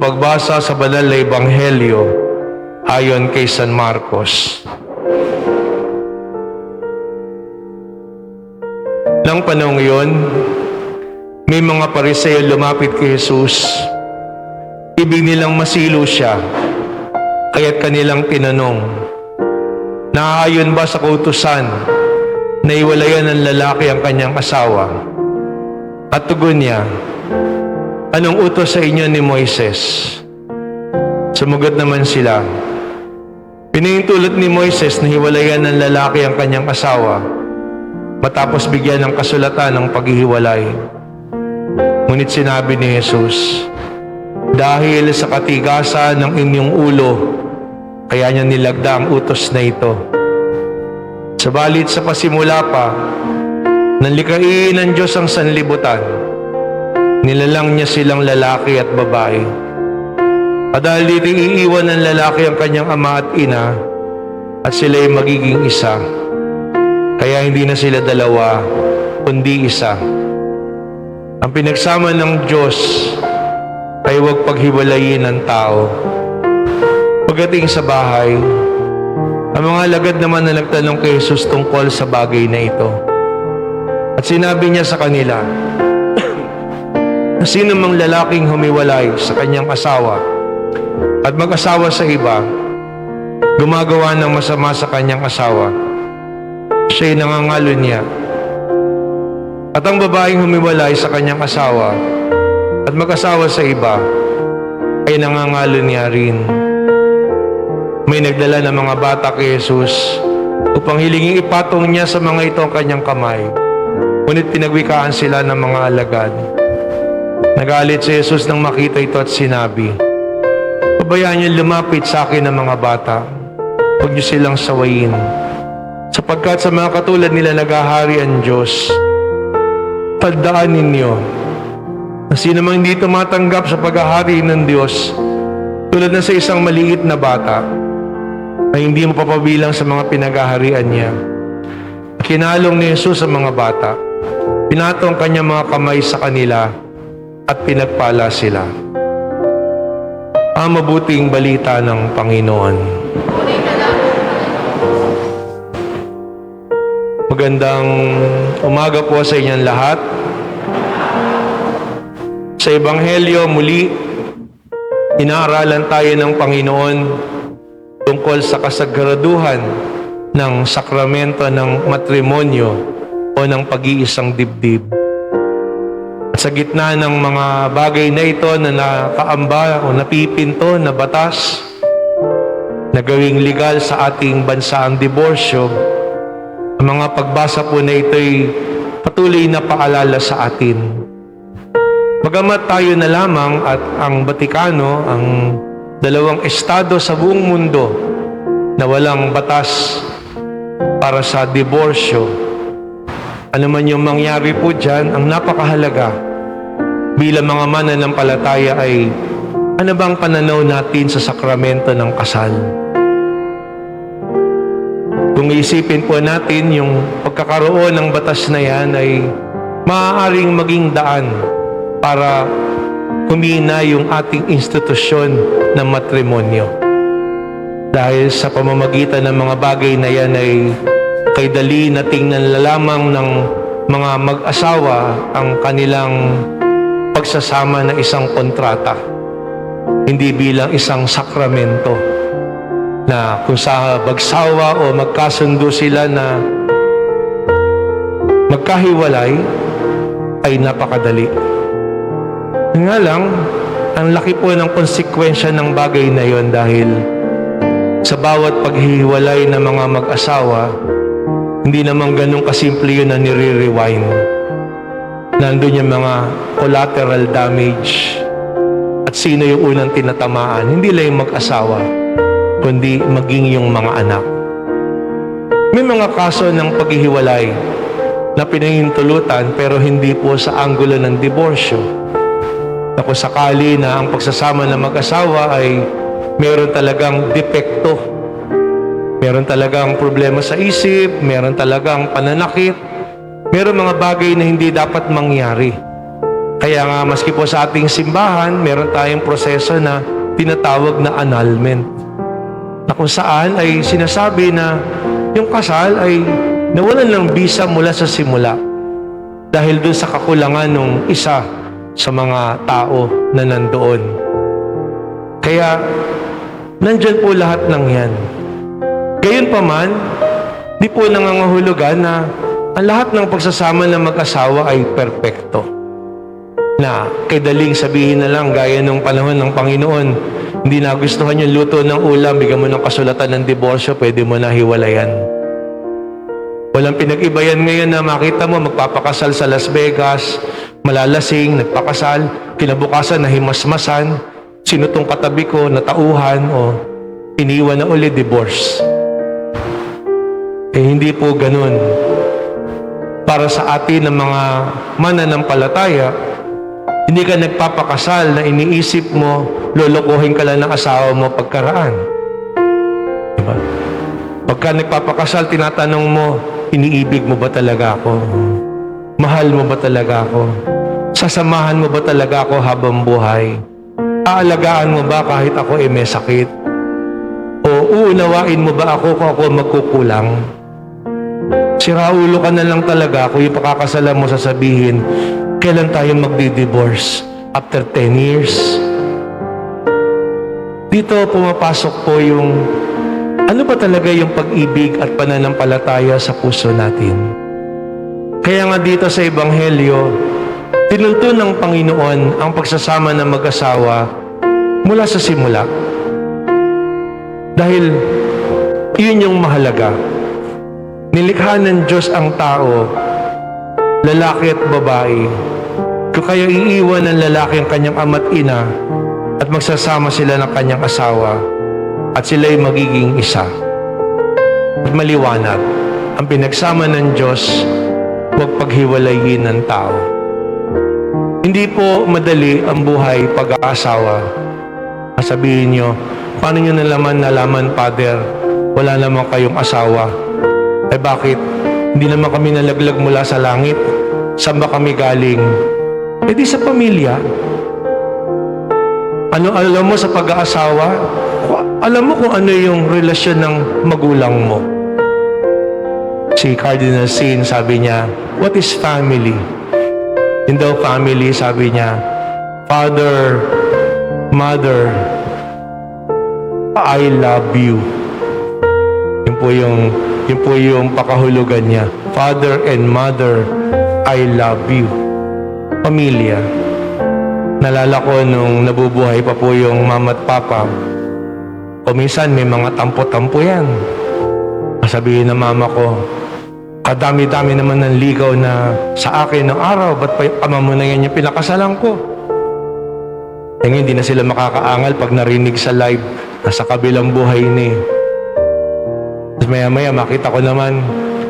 pagbasa sa banal na ebanghelyo ayon kay San Marcos. Nang panahong iyon, may mga Pariseo lumapit kay Jesus. Ibig nilang masilo siya, kaya't kanilang tinanong, "Naaayon ba sa kautusan na iwalayan ng lalaki ang kanyang asawa?" At tugon niya, "Anong utos sa inyo ni Moises?" Sumagot naman sila, "Pinahintulot ni Moises na hiwalayan ng lalaki ang kanyang asawa matapos bigyan ng kasulatan ng paghihiwalay." Ngunit sinabi ni Jesus, "Dahil sa katigasan ng inyong ulo, kaya niya nilagda ang utos na ito. Sabalit sa pasimula pa, nang likhain ng Diyos ang sanlibutan, nilalang niya silang lalaki at babae. At dahil dito iiwan ng lalaki ang kanyang ama at ina, at sila'y magiging isa. Kaya hindi na sila dalawa, kundi isa. Ang pinagsama ng Diyos ay huwag paghiwalayin ng tao." Pagdating sa bahay, ang mga alagad naman na nagtanong kay Jesus tungkol sa bagay na ito. At sinabi niya sa kanila, na sino mang lalaking humiwalay sa kanyang asawa at mag-asawa sa iba, gumagawa ng masama sa kanyang asawa, siya'y nangangalo niya. At ang babaeng humiwalay sa kanyang asawa at mag-asawa sa iba, ay nangangalo niya rin. May nagdala ng mga bata kay Jesus upang hilingin ipatong niya sa mga ito ang kanyang kamay. Ngunit pinagwikaan sila ng mga alagad. Nagalit si Jesus nang makita ito at sinabi, "Pabayaan niyo lumapit sa akin ng mga bata. Huwag niyo silang sawayin. Sapagkat sa mga katulad nila naghahari ang Diyos. Tandaan ninyo na sino mang hindi tumatanggap sa paghahari ng Diyos, tulad na sa isang maliit na bata, ay hindi mo papabilang sa mga pinaghaharian niya." Kinalong ni Jesus sa mga bata, pinatong kanyang mga kamay sa kanila at pinagpala sila. Ang mabuting balita ng Panginoon. Magandang umaga po sa inyong lahat. Sa Ebanghelyo muli, inaaralan tayo ng Panginoon tungkol sa kasagraduhan ng sakramento ng matrimonyo o ng pag-iisang dibdib. At sa gitna ng mga bagay na ito na nakaamba o napipinto na batas na gawing legal sa ating bansa ang diborsyo, ang mga pagbasa po na ito'y patuloy na paalala sa atin. Bagamat tayo na lamang at ang Batikano, ang dalawang estado sa buong mundo na walang batas para sa diborsyo, ano man yung mangyari po dyan, ang napakahalaga bilang mga mananampalataya ay ano bang pananaw natin sa sakramento ng kasal. Kung isipin po natin, yung pagkakaroon ng batas na yan ay maaaring maging daan para humina yung ating institusyon ng matrimonyo. Dahil sa pamamagitan ng mga bagay na yan ay kay dali na tingnan lamang ng mga mag-asawa ang kanilang pagsasama na isang kontrata, hindi bilang isang sakramento na kung sa bagsawa o magkasundo sila na magkahiwalay ay napakadali. Nga lang, ang laki po ng konsekwensya ng bagay na yon dahil sa bawat paghihiwalay ng mga mag-asawa, hindi naman ganun kasimple yun na nire-rewind. Nandun yung mga collateral damage. At sino yung unang tinatamaan? Hindi lang yung mag-asawa, kundi maging yung mga anak. May mga kaso ng paghihiwalay na pinahintulutan pero hindi po sa anggulo ng diborsyo. Na kung sakali na ang pagsasama ng mag-asawa ay meron talagang depekto, meron talagang problema sa isip, meron talagang pananakit, meron mga bagay na hindi dapat mangyari. Kaya nga, maski po sa ating simbahan, meron tayong proseso na tinatawag na annulment. Na kung saan ay sinasabi na yung kasal ay nawalan ng bisa mula sa simula. Dahil dun sa kakulangan ng isa sa mga tao na nandoon. Kaya, nandyan po lahat ng yan. Gayunpaman, di po nangangahulugan na ang lahat ng pagsasama ng mag-asawa ay perpekto. Na kadaling sabihin na lang gaya nung panahon ng Panginoon, hindi nagustuhan yung luto ng ulam, bigyan mo ng kasulatan ng diborsyo, pwede mo na hiwalayan. Walang pinag-ibayan ngayon na makita mo magpapakasal sa Las Vegas, malalasing, nagpakasal, kinabukasan nahimasmasan, sino tong katabi ko, natauhan, o iniwan na uli, divorce. Hindi po ganun. Para sa atin ng mga mananampalataya, hindi ka nagpapakasal na iniisip mo, lolokohin ka lang ng asawa mo pagkaraan. Diba? Pagka nagpapakasal, tinatanong mo, iniibig mo ba talaga ako? Mahal mo ba talaga ako? Sasamahan mo ba talaga ako habang buhay? Aalagaan mo ba kahit ako may sakit? O uunawain mo ba ako kung ako magkukulang? Siraulo ka na lang talaga kung yung pakakasalan mo sasabihin, kailan tayo magdi-divorce? After 10 years? Dito pumapasok po yung ano ba talaga yung pag-ibig at pananampalataya sa puso natin? Kaya nga dito sa Ebanghelyo, tinuntun ng Panginoon ang pagsasama ng mag-asawa mula sa simula. Dahil yun yung mahalaga. Nilikha ng Diyos ang tao, lalaki at babae. Kung kaya iiwan ng lalaki ang kanyang ama't ina at magsasama sila ng kanyang asawa at sila'y magiging isa. At maliwanag, ang pinagsama ng Diyos, huwag paghiwalayin ng tao. Hindi po madali ang buhay pag-aasawa. Sabihin nyo, paano nyo nalaman, Father, wala naman kayong asawa? Bakit? Hindi naman kami nalaglag mula sa langit. Saan ba kami galing? Di sa pamilya. Ano alam mo sa pag-aasawa? Alam mo kung ano yung relasyon ng magulang mo. Si Cardinal Sin, sabi niya, what is family? In the family, sabi niya, Father, Mother, I love you. Yun po yung pakahulugan niya. Father and Mother, I love you. Pamilya. Nalala ko nung nabubuhay pa po yung mama at papa, o minsan may mga tampo-tampo yan. Sabihin ng mama ko, kadami-dami naman ng ligaw na sa akin ng araw, ba't pa yung ama mo na yan yung pinakasalan ko? Ngayon, hindi na sila makakaangal pag narinig sa live, nasa kabilang buhay ni. Tapos maya-maya, makita ko naman,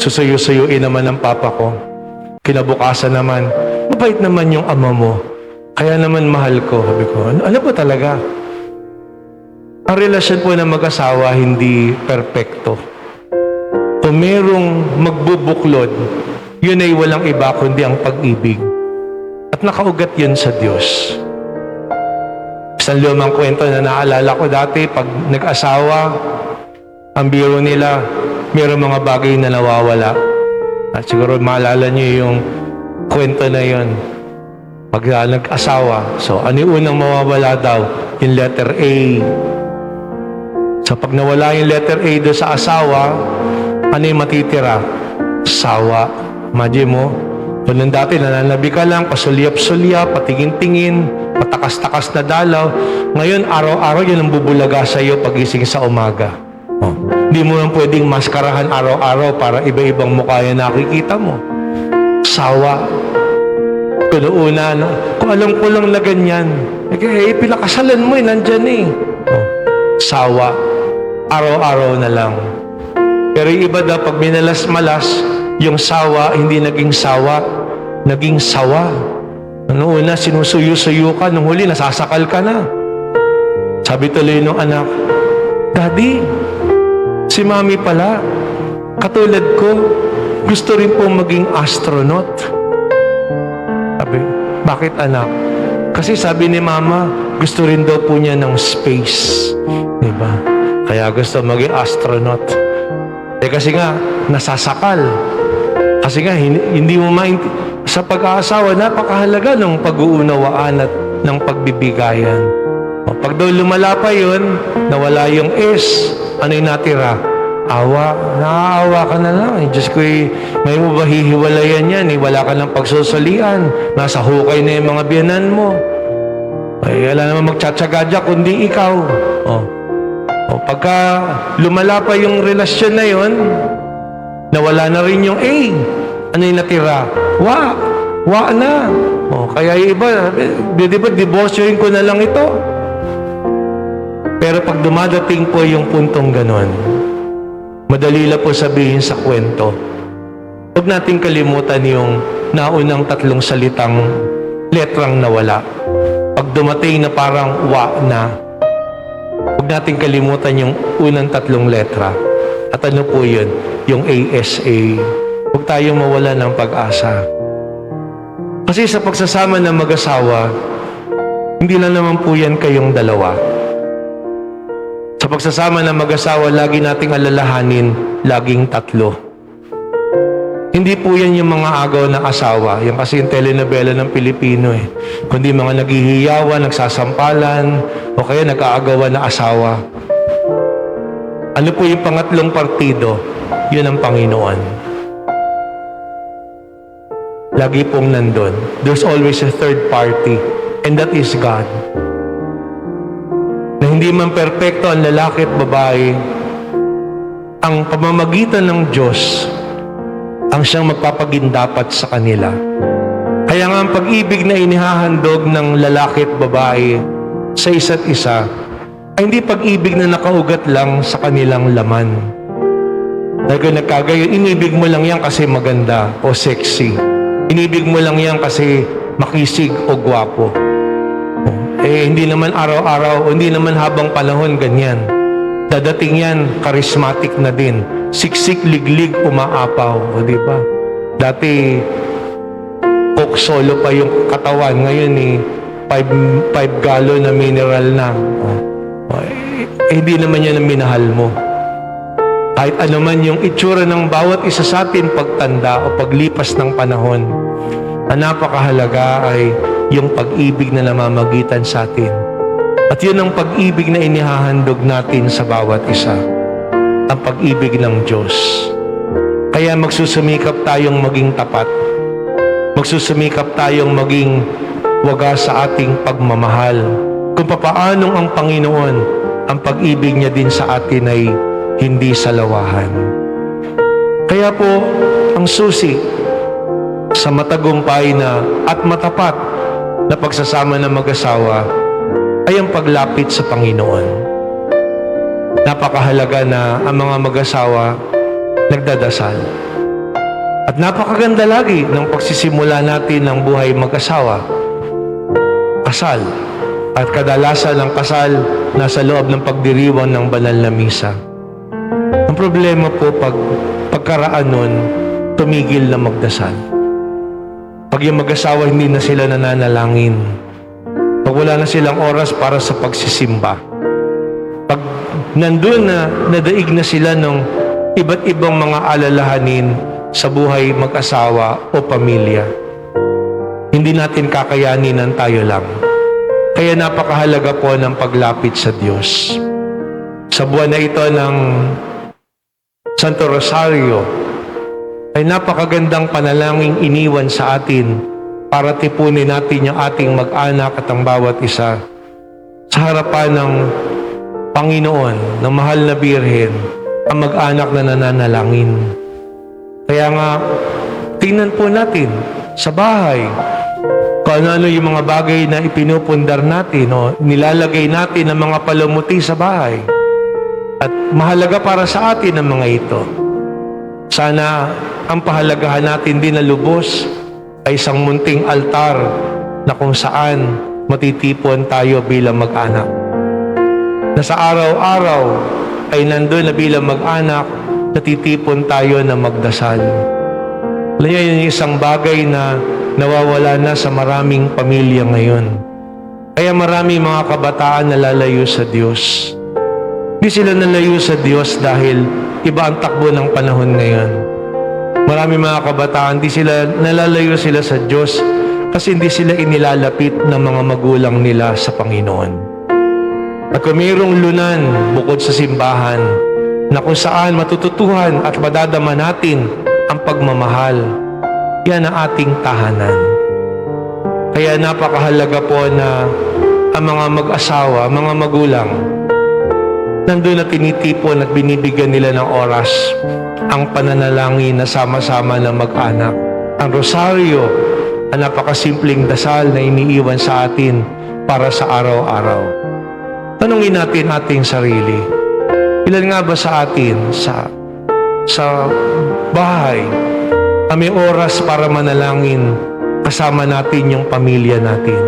susuyo-suyuin naman ng papa ko. Kinabukasan naman, mabait naman yung ama mo. Kaya naman mahal ko. Sabi ko, ano po talaga? Ang relasyon po ng mag-asawa hindi perpekto. Kung merong magbubuklod, yun ay walang iba kundi ang pag-ibig. At nakaugat yun sa Diyos. Isang lumang kwento na naalala ko dati, pag nag-asawa, ang biro nila, mayroong mga bagay na nawawala. At siguro maalala niyo yung kwento na yun. Pag nag-asawa, so ano yung unang mawawala daw? Yung letter A. So pag nawala yung letter A doon sa asawa, ano yung matitira? Sawa. Imagine mo, kung nang dati nananabi ka lang, pasulyap-sulyap, patingin-tingin, patakas-takas na dalaw. Ngayon, araw-araw yun ang bubulaga sa iyo pagising sa umaga. Hindi mo lang pwedeng maskarahan araw-araw para iba-ibang mukha yung nakikita mo. Sawa. Kung una, kung alam ko lang na ganyan, pinakasalan mo nandyan Sawa. Araw-araw na lang. Pero yung iba daw, pag minalas-malas, yung sawa, hindi naging sawa, naging sawa. Ano una, sinusuyo-suyo ka, nung huli, nasasakal ka na. Sabi tuloy nung anak, Daddy, si Mami pala, katulad ko, gusto rin pong maging astronaut. Sabi, Bakit anak? Kasi sabi ni mama, gusto rin daw po niya ng space. Diba? Kaya gusto maging astronaut. Kasi nga, nasasakal. Kasi nga, hindi mo sa pag-aasawa, napakahalaga ng pag-uunawaan at ng pagbibigayan. Pag daw lumala pa yun, nawala yung S, ano yung natira? Awa. Naaawa ka na lang. Diyos ko, may mo ba hihiwalayan yan? Wala ka ng pagsusalian. Nasa hukay na yung mga biyanan mo. Ay, wala naman magtsatsaga dyan, kundi ikaw. Pagka lumala pa yung relasyon na yun, nawala na rin yung A. Ano yung natira? Wa na. Kaya yung iba, di ba, divorcein ko na lang ito. Pero pag dumadating po yung puntong ganon, madali lang po sabihin sa kwento. Huwag natin kalimutan yung naunang 3 salitang letrang nawala. Pag dumating na parang wa na, huwag natin kalimutan yung unang 3 letra. At ano po yun? Yung ASA. Huwag tayong mawala ng pag-asa. Kasi sa pagsasama ng mag-asawa, hindi lang naman po yan kayong dalawa. Sa pagsasama ng mag-asawa, lagi nating alalahanin, laging 3. Hindi po yan yung mga agaw ng asawa. Yan kasi yung telenovela ng Pilipino Kundi mga naghihiyawan, nagsasampalan, o kaya nag-aagawan na asawa. Ano po yung pangatlong partido? Yun ang Panginoon. Lagi pong nandun. There's always a third party, and that is God. Na hindi man perpekto ang lalaki at babae, ang pamamagitan ng Diyos ang siyang magpapagindapat sa kanila. Kaya nga ang pag-ibig na inihahandog ng lalaki at babae sa isa't isa ay hindi pag-ibig na nakaugat lang sa kanilang laman. Dahil nagkagayon, inibig mo lang yan kasi maganda o sexy. Inibig mo lang yan kasi makisig o gwapo. Hindi naman araw-araw o hindi naman habang panahon ganyan. Dadating yan, charismatic na din. Siksik, liglig, umaapaw. O diba? Dati, coke solo pa yung katawan. Ngayon 5 gallon na mineral na. Hindi naman yan ang minahal mo. Kahit ano man yung itsura ng bawat isa sa atin pagtanda o paglipas ng panahon, ang napakahalaga ay yung pag-ibig na namamagitan sa atin. At yun ang pag-ibig na inihahandog natin sa bawat isa. Ang pag-ibig ng Diyos. Kaya magsusumikap tayong maging tapat. Magsusumikap tayong maging wagas sa ating pagmamahal. Kung papaanong ang Panginoon, ang pag-ibig niya din sa atin ay hindi salawahan. Kaya po, ang susi sa matagumpay na at matapat na pagsasama ng mag-asawa ay ang paglapit sa Panginoon. Napakahalaga na ang mga mag-asawa nagdadasal. At napakaganda lagi ng pagsisimula natin ng buhay mag-asawa. Kasal. At kadalasan ng kasal nasa loob ng pagdiriwang ng banal na misa. Ang problema po pagkaraan nun, tumigil na magdasal. Pag yung mag-asawa hindi na sila nananalangin. Pag wala na silang oras para sa pagsisimba. Pag nandun na nadaig na sila ng iba't ibang mga alalahanin sa buhay mag-asawa o pamilya, hindi natin kakayanin ng tayo lang. Kaya napakahalaga po ng paglapit sa Diyos. Sa buwan na ito ng Santo Rosario, ay napakagandang panalangin iniwan sa atin para tipunin natin yung ating mag-anak at ang bawat isa sa harapan ng Panginoon, ng mahal na Birhen, ang mag-anak na nananalangin. Kaya nga, tingnan po natin sa bahay kung ano yung mga bagay na ipinupundar natin o nilalagay natin ng mga palamuti sa bahay. At mahalaga para sa atin ang mga ito. Sana ang pahalagahan natin din na lubos ay isang munting altar na kung saan matitipon tayo bilang mag-anak. Na sa araw-araw ay nandun na bilang mag-anak, natitipon tayo na magdasal. Alam niyo, yun yung isang bagay na nawawala na sa maraming pamilya ngayon. Kaya marami mga kabataan nalalayo sa Diyos. Hindi sila nalayo sa Diyos dahil iba ang takbo ng panahon ngayon. Marami mga kabataan, nalalayo sila sa Diyos kasi hindi sila inilalapit ng mga magulang nila sa Panginoon. At kung mayroong lunan bukod sa simbahan na kung saan matututuhan at madadama natin ang pagmamahal, yan ang ating tahanan. Kaya napakahalaga po na ang mga mag-asawa, mga magulang, nandun na tinitipon at binibigyan nila ng oras ang pananalangin na sama-sama na mag-anak. Ang rosaryo, ang napakasimpleng dasal na iniiwan sa atin para sa araw-araw. Tanungin natin ating sarili, ilan nga ba sa atin sa bahay may oras para manalangin kasama natin yung pamilya natin?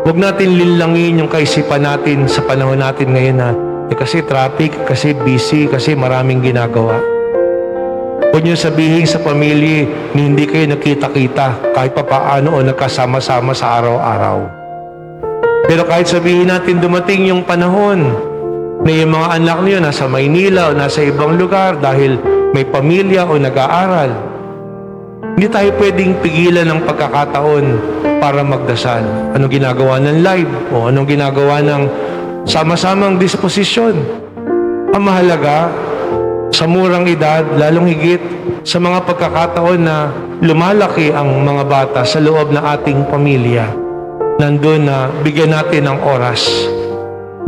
Huwag natin linlangin yung kaisipan natin sa panahon natin ngayon na kasi traffic, kasi busy, kasi maraming ginagawa. Huwag niyo sabihin sa pamilya na hindi kayo nakita-kita kahit papaano o nagkasama-sama sa araw-araw. Pero kahit sabihin natin dumating yung panahon na yung mga anak niyo nasa Maynila o nasa ibang lugar dahil may pamilya o nag-aaral, hindi tayo pwedeng pigilan ng pagkakataon para magdasal. Anong ginagawa ng live o anong ginagawa ng sama-samang disposisyon. Ang mahalaga, sa murang edad, lalong higit sa mga pagkakataon na lumalaki ang mga bata sa loob ng ating pamilya, nandun na bigyan natin ng oras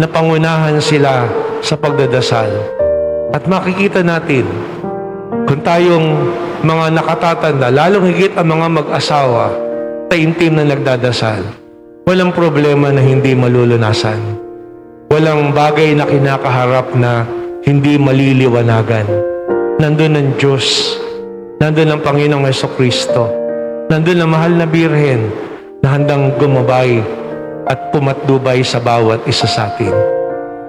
na pangunahan sila sa pagdadasal. At makikita natin kung tayong mga nakatatanda, lalong higit ang mga mag-asawa, taimtim na nagdadasal, walang problema na hindi malulunasan. Walang bagay na kinakaharap na hindi maliliwanagan. Nandun ang Diyos. Nandun ang Panginoong Jesucristo. Nandun ang mahal na Birhen na handang gumabay at pumatnubay sa bawat isa sa atin.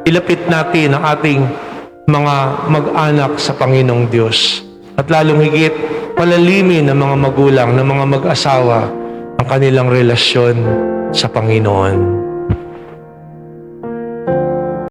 Ilapit natin ang ating mga mag-anak sa Panginoong Diyos. At lalong higit, palalimin ng mga magulang, ng mga mag-asawa ang kanilang relasyon sa Panginoon.